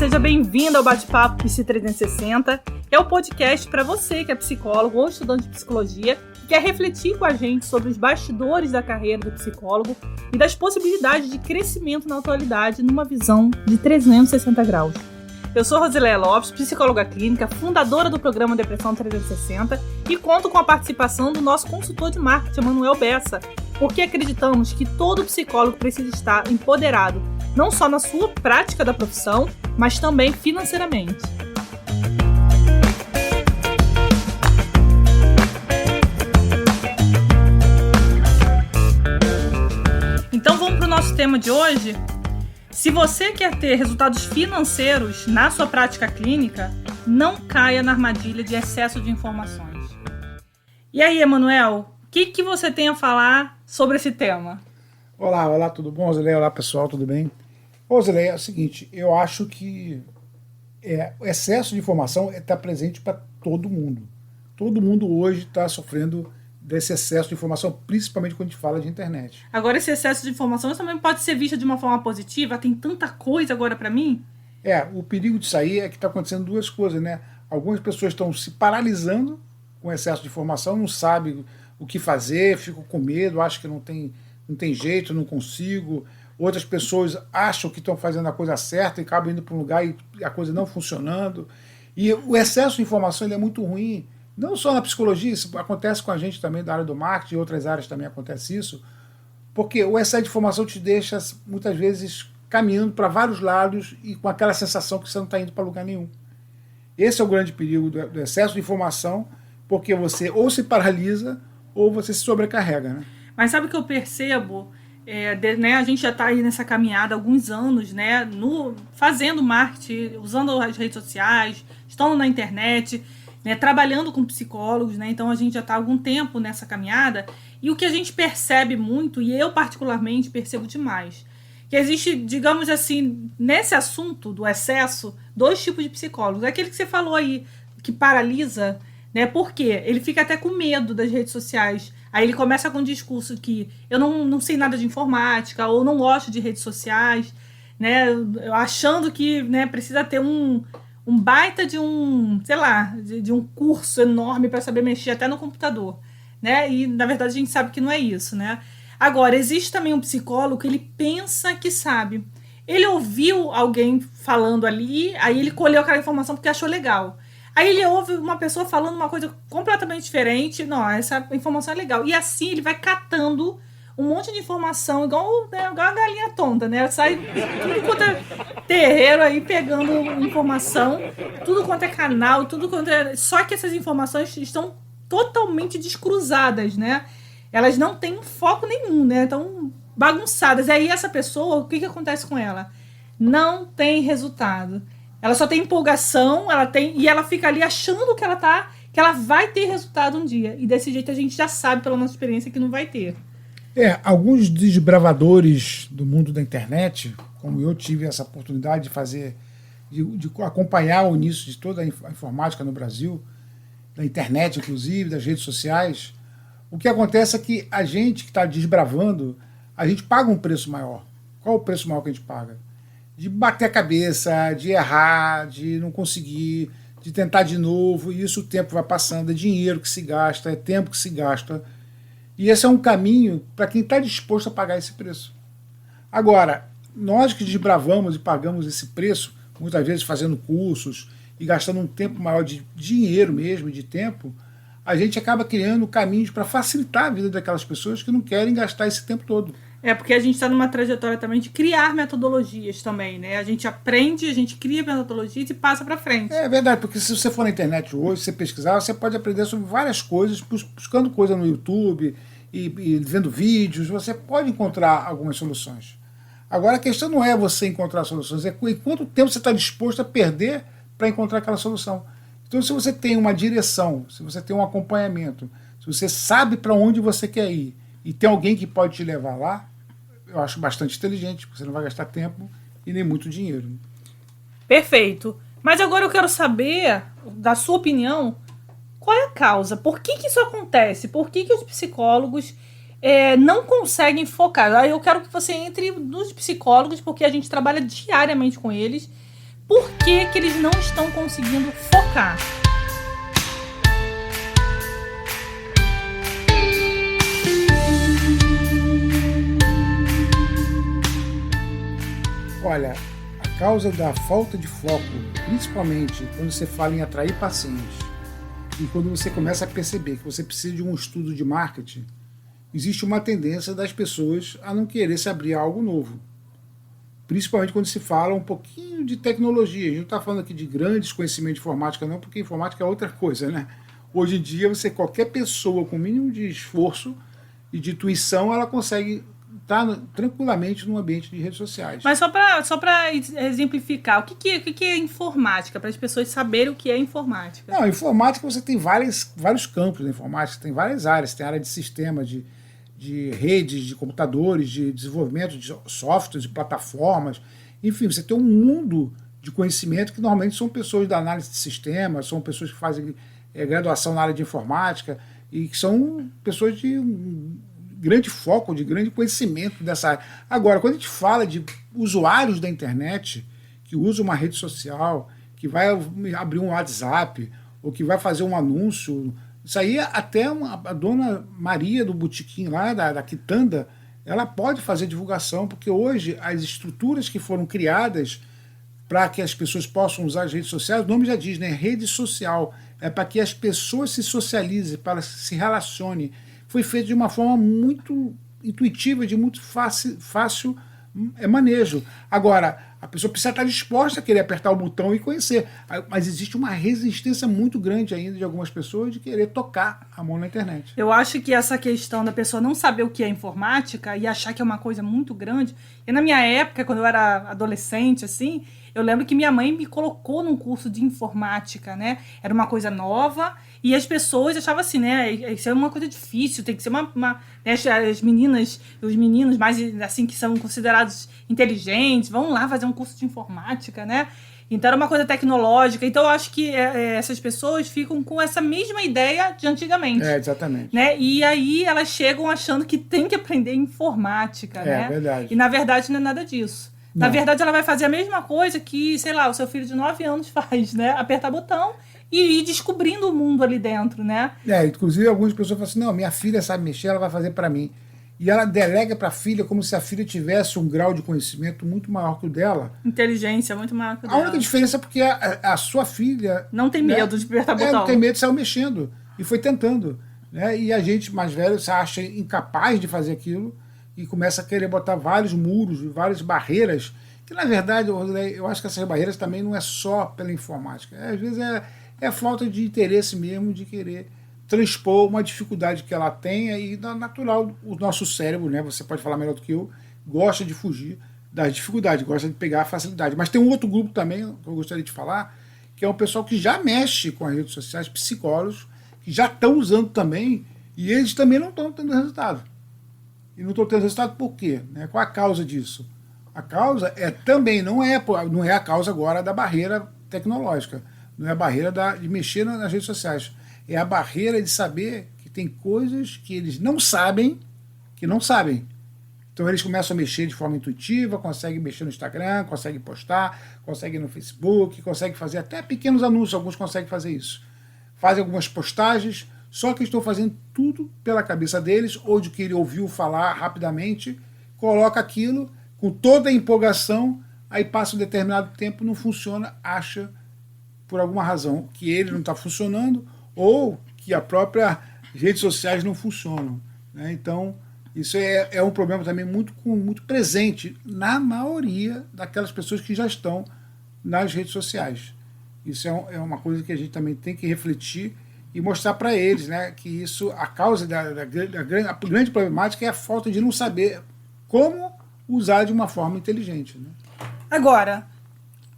seja bem-vindo ao Bate-Papo Psi 360. É o podcast para você que é psicólogo ou estudante de psicologia e quer refletir com a gente sobre os bastidores da carreira do psicólogo e das possibilidades de crescimento na atualidade numa visão de 360 graus. Eu sou Rosileia Lopes, psicóloga clínica, fundadora do programa Depressão 360 e conto com a participação do nosso consultor de marketing, Manuel Bessa, porque acreditamos que todo psicólogo precisa estar empoderado, não só na sua prática da profissão, mas também financeiramente. Então vamos para o nosso tema de hoje. Se você quer ter resultados financeiros na sua prática clínica, não caia na armadilha de excesso de informações. E aí, Emanuel, o que você tem a falar sobre esse tema? Olá, tudo bom, Rosileia? Olá, pessoal, tudo bem? Rosileia, é o seguinte, eu acho que o excesso de informação está presente para todo mundo. Todo mundo hoje está sofrendo desse excesso de informação, principalmente quando a gente fala de internet. Agora, esse excesso de informação também pode ser visto de uma forma positiva? Tem tanta coisa agora para mim? O perigo disso aí é que está acontecendo duas coisas, né? Algumas pessoas estão se paralisando com excesso de informação, não sabem o que fazer, ficam com medo, acham que não tem jeito, não consigo. Outras pessoas acham que estão fazendo a coisa certa e acabam indo para um lugar e a coisa não funcionando. E o excesso de informação ele é muito ruim. Não só na psicologia, isso acontece com a gente também da área do marketing, em outras áreas também acontece isso, porque o excesso de informação te deixa, muitas vezes, caminhando para vários lados e com aquela sensação que você não está indo para lugar nenhum. Esse é o grande perigo do excesso de informação, porque você ou se paralisa ou você se sobrecarrega, né? Mas sabe o que eu percebo? A gente já está aí nessa caminhada há alguns anos, né, fazendo marketing, usando as redes sociais, estando na internet, né, trabalhando com psicólogos, né, então a gente já está há algum tempo nessa caminhada, e o que a gente percebe muito, e eu particularmente percebo demais, que existe, digamos assim, nesse assunto do excesso, dois tipos de psicólogos. Aquele que você falou aí, que paralisa, né, por quê? Ele fica até com medo das redes sociais. Aí ele começa com um discurso que eu não sei nada de informática, ou não gosto de redes sociais, né, achando que, né, precisa ter um baita de de um curso enorme para saber mexer até no computador, né? E, na verdade, a gente sabe que não é isso, né? Agora, existe também um psicólogo que ele pensa que sabe. Ele ouviu alguém falando ali, aí ele colheu aquela informação porque achou legal. Aí ele ouve uma pessoa falando uma coisa completamente diferente. Não, essa informação é legal. E assim ele vai catando um monte de informação, igual a galinha tonta, né? Sai tudo quanto é terreiro aí, pegando informação, tudo quanto é canal, tudo quanto é... Só que essas informações estão totalmente descruzadas, né? Elas não têm foco nenhum, né? Estão bagunçadas. E aí essa pessoa, o que acontece com ela? Não tem resultado. Ela só tem empolgação, e ela fica ali achando que ela vai ter resultado um dia. E desse jeito a gente já sabe, pela nossa experiência, que não vai ter. Alguns desbravadores do mundo da internet, como eu tive essa oportunidade de fazer, de acompanhar o início de toda a informática no Brasil, da internet inclusive, das redes sociais, o que acontece é que a gente que está desbravando, a gente paga um preço maior. Qual é o preço maior que a gente paga? De bater a cabeça, de errar, de não conseguir, de tentar de novo, e isso o tempo vai passando, é dinheiro que se gasta, é tempo que se gasta. E esse é um caminho para quem está disposto a pagar esse preço. Agora, nós que desbravamos e pagamos esse preço, muitas vezes fazendo cursos e gastando um tempo maior de dinheiro mesmo, de tempo, a gente acaba criando caminhos para facilitar a vida daquelas pessoas que não querem gastar esse tempo todo. Porque a gente está numa trajetória também de criar metodologias também, né? A gente aprende, a gente cria metodologias e passa para frente. É verdade, porque se você for na internet hoje, você pesquisar, você pode aprender sobre várias coisas, buscando coisa no YouTube e vendo vídeos, você pode encontrar algumas soluções. Agora a questão não é você encontrar soluções, é quanto tempo você está disposto a perder para encontrar aquela solução. Então se você tem uma direção, se você tem um acompanhamento, se você sabe para onde você quer ir e tem alguém que pode te levar lá, eu acho bastante inteligente, porque você não vai gastar tempo e nem muito dinheiro. Perfeito. Mas agora eu quero saber, da sua opinião, qual é a causa? Por que isso acontece? Por que os psicólogos não conseguem focar? Eu quero que você entre nos psicólogos, porque a gente trabalha diariamente com eles, Por que que eles não estão conseguindo focar? Olha, a causa da falta de foco, principalmente quando você fala em atrair pacientes e quando você começa a perceber que você precisa de um estudo de marketing, existe uma tendência das pessoas a não querer se abrir a algo novo. Principalmente quando se fala um pouquinho de tecnologia. A gente não está falando aqui de grandes conhecimentos de informática não, porque informática é outra coisa, né? Hoje em dia, qualquer pessoa com o mínimo de esforço e de intuição, ela consegue estar tranquilamente num ambiente de redes sociais. Mas só para exemplificar, o que é informática? Para as pessoas saberem o que é informática. Não, informática você tem vários campos da informática, tem várias áreas. Tem área de sistema, de redes, de computadores, de desenvolvimento de softwares, de plataformas. Enfim, você tem um mundo de conhecimento que normalmente são pessoas da análise de sistemas, são pessoas que fazem graduação na área de informática e que são pessoas de grande foco, de grande conhecimento dessa área. Agora, quando a gente fala de usuários da internet que usam uma rede social, que vai abrir um WhatsApp ou que vai fazer um anúncio, isso aí até a dona Maria do botequim lá, da quitanda, ela pode fazer divulgação, porque hoje as estruturas que foram criadas para que as pessoas possam usar as redes sociais, o nome já diz, né? Rede social, é para que as pessoas se socializem, para que se relacionem. Foi feito de uma forma muito intuitiva, de muito fácil manejo. Agora, a pessoa precisa estar disposta a querer apertar o botão e conhecer. Mas existe uma resistência muito grande ainda de algumas pessoas de querer tocar a mão na internet. Eu acho que essa questão da pessoa não saber o que é informática e achar que é uma coisa muito grande... E na minha época, quando eu era adolescente, assim, eu lembro que minha mãe me colocou num curso de informática, né? Era uma coisa nova e as pessoas achavam assim, né? Isso é uma coisa difícil, tem que ser né? As meninas e os meninos mais, assim, que são considerados inteligentes, vão lá fazer um curso de informática, né? Então era uma coisa tecnológica. Então eu acho que essas pessoas ficam com essa mesma ideia de antigamente. Exatamente. Né? E aí elas chegam achando que tem que aprender informática, né? É verdade. E na verdade não é nada disso. Não. Na verdade ela vai fazer a mesma coisa que, sei lá, o seu filho de 9 anos faz, né? Apertar botão e ir descobrindo o mundo ali dentro, né? Inclusive algumas pessoas falam assim, não, minha filha sabe mexer, ela vai fazer para mim. E ela delega para a filha como se a filha tivesse um grau de conhecimento muito maior que o dela. Inteligência muito maior que o dela. A única diferença é porque a sua filha... Não tem medo, né, de apertar botão. Não tem medo, saiu mexendo e foi tentando. Né? E a gente mais velho se acha incapaz de fazer aquilo e começa a querer botar vários muros, várias barreiras, que na verdade eu acho que essas barreiras também não é só pela informática. Às vezes é falta de interesse mesmo de querer transpor uma dificuldade que ela tenha e natural, o nosso cérebro, né, você pode falar melhor do que eu, gosta de fugir das dificuldades, gosta de pegar a facilidade. Mas tem um outro grupo também que eu gostaria de falar, que é um pessoal que já mexe com as redes sociais, psicólogos, que já estão usando também, e eles também não estão tendo resultado. E não estão tendo resultado por quê? Né? Qual a causa disso? A causa também não é a causa agora da barreira tecnológica, não é a barreira de mexer nas redes sociais. É a barreira de saber que tem coisas que eles não sabem, que não sabem. Então eles começam a mexer de forma intuitiva, conseguem mexer no Instagram, conseguem postar, conseguem no Facebook, conseguem fazer até pequenos anúncios, alguns conseguem fazer isso. Fazem algumas postagens, só que estão fazendo tudo pela cabeça deles, ou de que ele ouviu falar rapidamente, coloca aquilo com toda a empolgação, aí passa um determinado tempo, não funciona, acha, por alguma razão, que ele não está funcionando, ou que a própria redes sociais não funcionam. Né? Então, isso é um problema também muito presente na maioria daquelas pessoas que já estão nas redes sociais. Isso é uma coisa que a gente também tem que refletir e mostrar para eles, né, que isso, a causa a grande problemática é a falta de não saber como usar de uma forma inteligente. Né? Agora,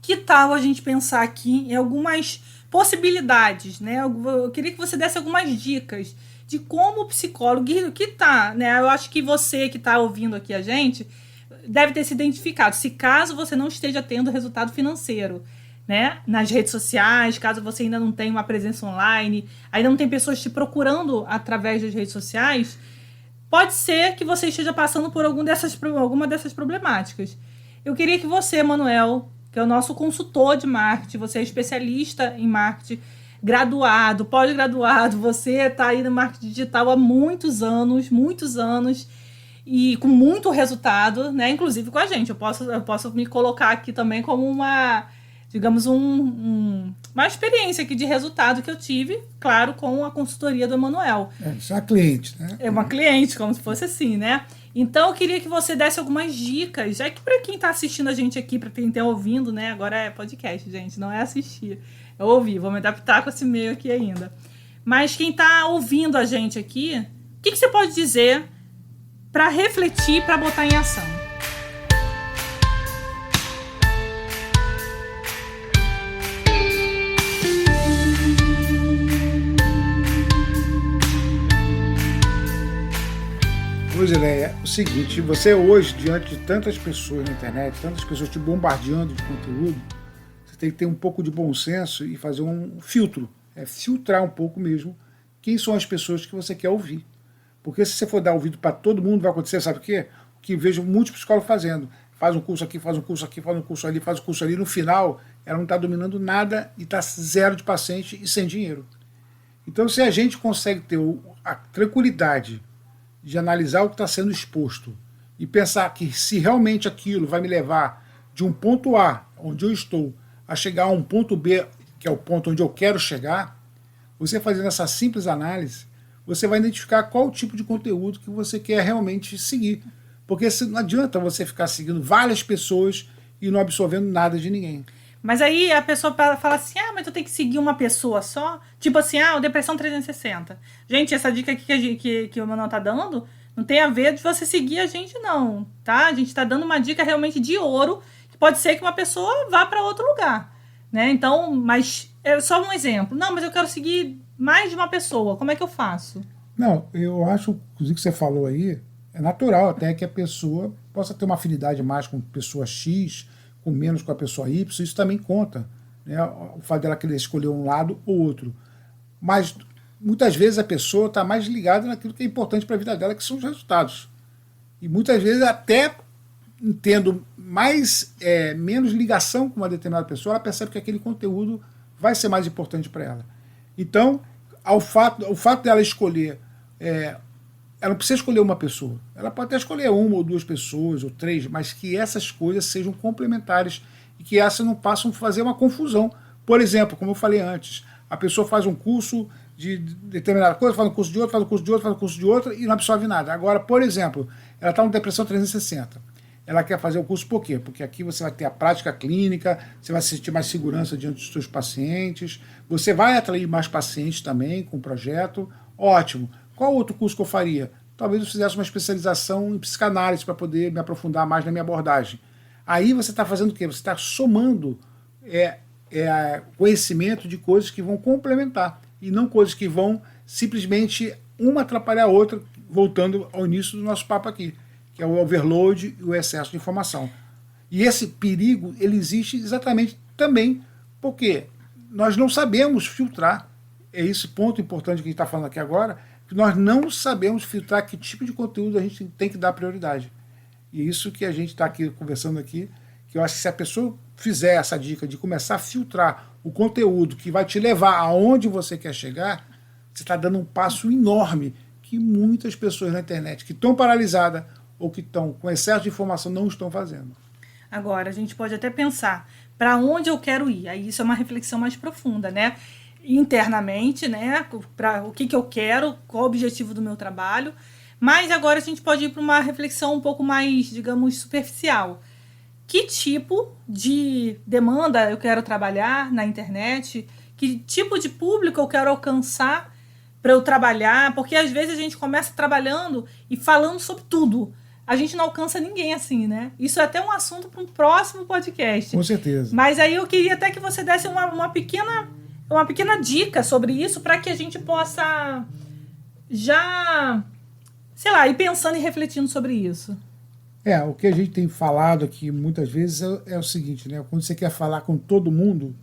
que tal a gente pensar aqui em algumas possibilidades, né? Eu queria que você desse algumas dicas de como o psicólogo que tá, né? Eu acho que você que está ouvindo aqui a gente deve ter se identificado, se caso você não esteja tendo resultado financeiro, né? Nas redes sociais, caso você ainda não tenha uma presença online, ainda não tem pessoas te procurando através das redes sociais, pode ser que você esteja passando por alguma dessas problemáticas. Eu queria que você, Manuel, que é o nosso consultor de marketing. Você é especialista em marketing, graduado, pós-graduado, você está aí no marketing digital há muitos anos, e com muito resultado, né? Inclusive com a gente. Eu posso me colocar aqui também como uma, digamos, uma experiência aqui de resultado que eu tive, claro, com a consultoria do Emanuel. Você é uma cliente, né? É uma cliente, como se fosse assim, né? Então, eu queria que você desse algumas dicas, já que para quem está assistindo a gente aqui, para quem está ouvindo, né? Agora é podcast, gente, não é assistir. É ouvir, vou me adaptar com esse meio aqui ainda. Mas quem está ouvindo a gente aqui, o que você pode dizer para refletir, para botar em ação? É o seguinte, você hoje, diante de tantas pessoas na internet, tantas pessoas te bombardeando de conteúdo, você tem que ter um pouco de bom senso e fazer um filtro, filtrar um pouco mesmo quem são as pessoas que você quer ouvir. Porque se você for dar ouvido para todo mundo, vai acontecer, sabe o quê? O que vejo muitos psicólogos fazendo. Faz um curso aqui, faz um curso aqui, faz um curso ali, faz um curso ali. No final, ela não está dominando nada e está zero de paciente e sem dinheiro. Então, se a gente consegue ter a tranquilidade de analisar o que está sendo exposto e pensar que se realmente aquilo vai me levar de um ponto A, onde eu estou, a chegar a um ponto B, que é o ponto onde eu quero chegar, você fazendo essa simples análise, você vai identificar qual o tipo de conteúdo que você quer realmente seguir. Porque não adianta você ficar seguindo várias pessoas e não absorvendo nada de ninguém. Mas aí a pessoa fala assim, mas eu tenho que seguir uma pessoa só? Tipo assim, o Depressão 360. Gente, essa dica aqui que o Manuel tá dando não tem a ver de você seguir a gente não, tá? A gente tá dando uma dica realmente de ouro, que pode ser que uma pessoa vá para outro lugar, né? Então, mas é só um exemplo. Não, mas eu quero seguir mais de uma pessoa. Como é que eu faço? Não, eu acho, inclusive, que você falou aí, é natural até que a pessoa possa ter uma afinidade mais com pessoa X, com menos com a pessoa Y, isso também conta, né? O fato dela querer escolher um lado ou outro. Mas muitas vezes a pessoa está mais ligada naquilo que é importante para a vida dela, que são os resultados. E muitas vezes até tendo menos ligação com uma determinada pessoa, ela percebe que aquele conteúdo vai ser mais importante para ela. Então, o fato dela escolher, ela não precisa escolher uma pessoa, ela pode até escolher uma ou duas pessoas, ou três, mas que essas coisas sejam complementares e que essas não passem a fazer uma confusão. Por exemplo, como eu falei antes, a pessoa faz um curso de determinada coisa, faz um curso de outro, faz um curso de outro, faz um curso de outro e não absorve nada. Agora, por exemplo, ela está no Depressão 360. Ela quer fazer o curso por quê? Porque aqui você vai ter a prática clínica, você vai sentir mais segurança diante dos seus pacientes, você vai atrair mais pacientes também com o projeto. Ótimo. Qual outro curso que eu faria? Talvez eu fizesse uma especialização em psicanálise para poder me aprofundar mais na minha abordagem. Aí você está fazendo o quê? Você está somando conhecimento de coisas que vão complementar e não coisas que vão simplesmente uma atrapalhar a outra, voltando ao início do nosso papo aqui, que é o overload e o excesso de informação. E esse perigo, ele existe exatamente também porque nós não sabemos filtrar, é esse ponto importante que a gente está falando aqui agora, que nós não sabemos filtrar que tipo de conteúdo a gente tem que dar prioridade. E isso que a gente está aqui conversando aqui, que eu acho que se a pessoa fizer essa dica de começar a filtrar o conteúdo que vai te levar aonde você quer chegar, você está dando um passo enorme que muitas pessoas na internet que estão paralisadas ou que estão com excesso de informação não estão fazendo. Agora, a gente pode até pensar, para onde eu quero ir? Aí isso é uma reflexão mais profunda, né? Internamente, né? Para o que eu quero, qual o objetivo do meu trabalho. Mas agora a gente pode ir para uma reflexão um pouco mais, digamos, superficial. Que tipo de demanda eu quero trabalhar na internet? Que tipo de público eu quero alcançar para eu trabalhar? Porque às vezes a gente começa trabalhando e falando sobre tudo. A gente não alcança ninguém assim, né? Isso é até um assunto para um próximo podcast. Com certeza. Mas aí eu queria até que você desse uma pequena dica sobre isso para que a gente possa já, sei lá, ir pensando e refletindo sobre isso. O que a gente tem falado aqui muitas vezes é o seguinte, né? Quando você quer falar com todo mundo,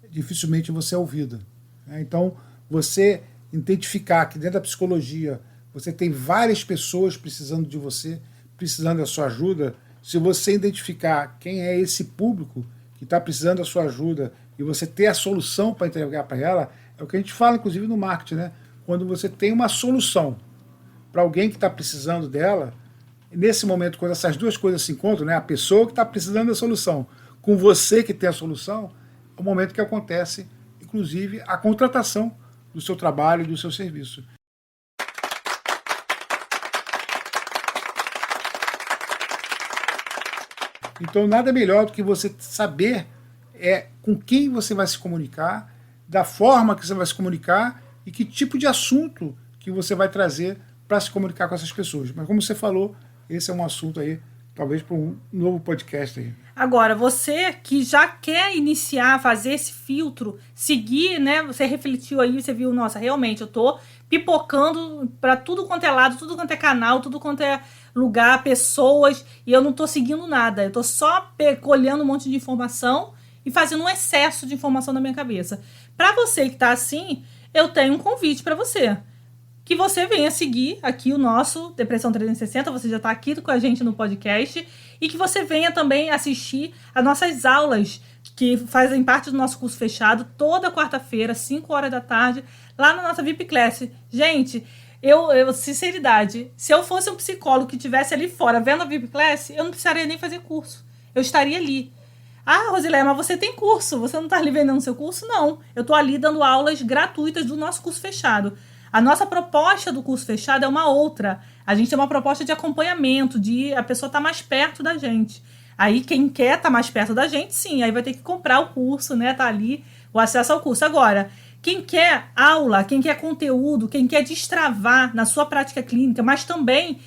dificilmente você é ouvido. Né? Então, você identificar que dentro da psicologia você tem várias pessoas precisando de você, precisando da sua ajuda, se você identificar quem é esse público que está precisando da sua ajuda e você ter a solução para entregar para ela, é o que a gente fala, inclusive, no marketing, né? Quando você tem uma solução para alguém que está precisando dela, nesse momento, quando essas duas coisas se encontram, né? A pessoa que está precisando da solução com você que tem a solução, é o momento que acontece, inclusive, a contratação do seu trabalho e do seu serviço. Então, nada melhor do que você saber com quem você vai se comunicar, da forma que você vai se comunicar e que tipo de assunto que você vai trazer para se comunicar com essas pessoas. Mas como você falou, esse é um assunto aí, talvez para um novo podcast aí. Agora, você que já quer iniciar, fazer esse filtro, seguir, né? Você refletiu aí, você viu, nossa, realmente, eu tô pipocando para tudo quanto é lado, tudo quanto é canal, tudo quanto é lugar, pessoas, e eu não tô seguindo nada. Eu tô só colhendo um monte de informação e fazendo um excesso de informação na minha cabeça. Para você que tá assim, eu tenho um convite para você. Que você venha seguir aqui o nosso Depressão 360, você já está aqui com a gente no podcast, e que você venha também assistir as nossas aulas, que fazem parte do nosso curso fechado, toda quarta-feira, 5 horas da tarde, lá na nossa VIP Class. Gente, sinceridade, se eu fosse um psicólogo que estivesse ali fora vendo a VIP Class, eu não precisaria nem fazer curso, eu estaria ali. Ah, Rosileia, mas você tem curso, você não está ali vendendo seu curso? Não, eu estou ali dando aulas gratuitas do nosso curso fechado. A nossa proposta do curso fechado é uma outra. A gente tem uma proposta de acompanhamento, de a pessoa estar mais perto da gente. Aí quem quer estar mais perto da gente, sim, aí vai ter que comprar o curso, né? Tá ali o acesso ao curso. Agora, quem quer aula, quem quer conteúdo, quem quer destravar na sua prática clínica, mas também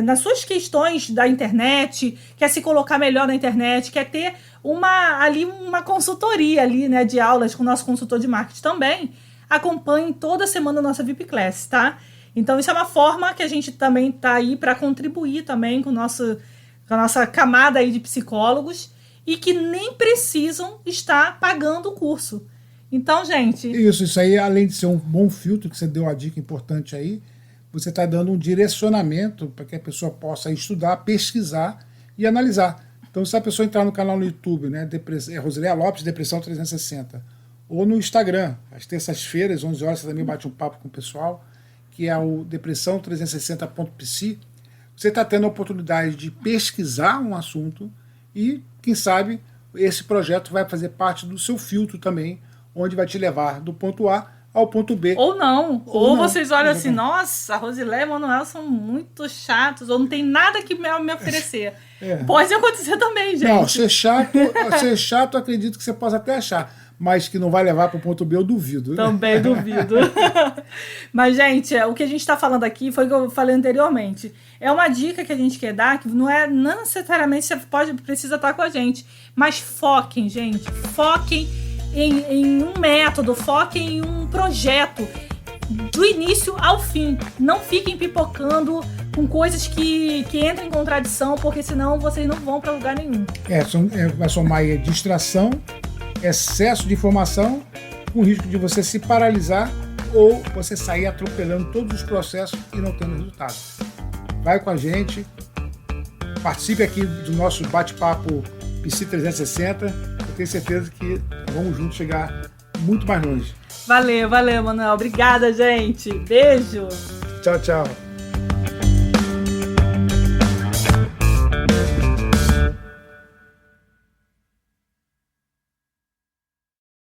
nas suas questões da internet, quer se colocar melhor na internet, quer ter uma consultoria ali, né, de aulas com o nosso consultor de marketing também, acompanhe toda semana a nossa VIP Class, tá? Então isso é uma forma que a gente também tá aí para contribuir também com a nossa camada aí de psicólogos e que nem precisam estar pagando o curso. Então, gente... Isso aí, além de ser um bom filtro, que você deu uma dica importante aí, você está dando um direcionamento para que a pessoa possa estudar, pesquisar e analisar. Então, se a pessoa entrar no canal no YouTube, né, Rosileia Lopes, Depressão 360, ou no Instagram, às terças-feiras, 11 horas, você também bate um papo com o pessoal, que é o depressão360.pc. Você está tendo a oportunidade de pesquisar um assunto e, quem sabe, esse projeto vai fazer parte do seu filtro também, onde vai te levar do ponto A ao ponto B. Ou não. Ou vocês olham assim, nossa, a Rosileia e o Manuel são muito chatos, ou não tem nada que me oferecer. Pode acontecer também, gente. Não, ser chato, acredito que você possa até achar. Mas que não vai levar para o ponto B, eu duvido. Também duvido. Mas, gente, o que a gente está falando aqui foi o que eu falei anteriormente. É uma dica que a gente quer dar, que não necessariamente você precisa estar com a gente. Mas foquem, gente. Foquem em um método, foquem em um projeto. Do início ao fim. Não fiquem pipocando com coisas que entram em contradição, porque senão vocês não vão para lugar nenhum. Vai somar aí distração, excesso de informação, com o risco de você se paralisar ou você sair atropelando todos os processos e não tendo resultado. Vai com a gente, participe aqui do nosso bate-papo PC 360, eu tenho certeza que vamos juntos chegar muito mais longe. Valeu, Manuel. Obrigada, gente. Beijo. Tchau, tchau.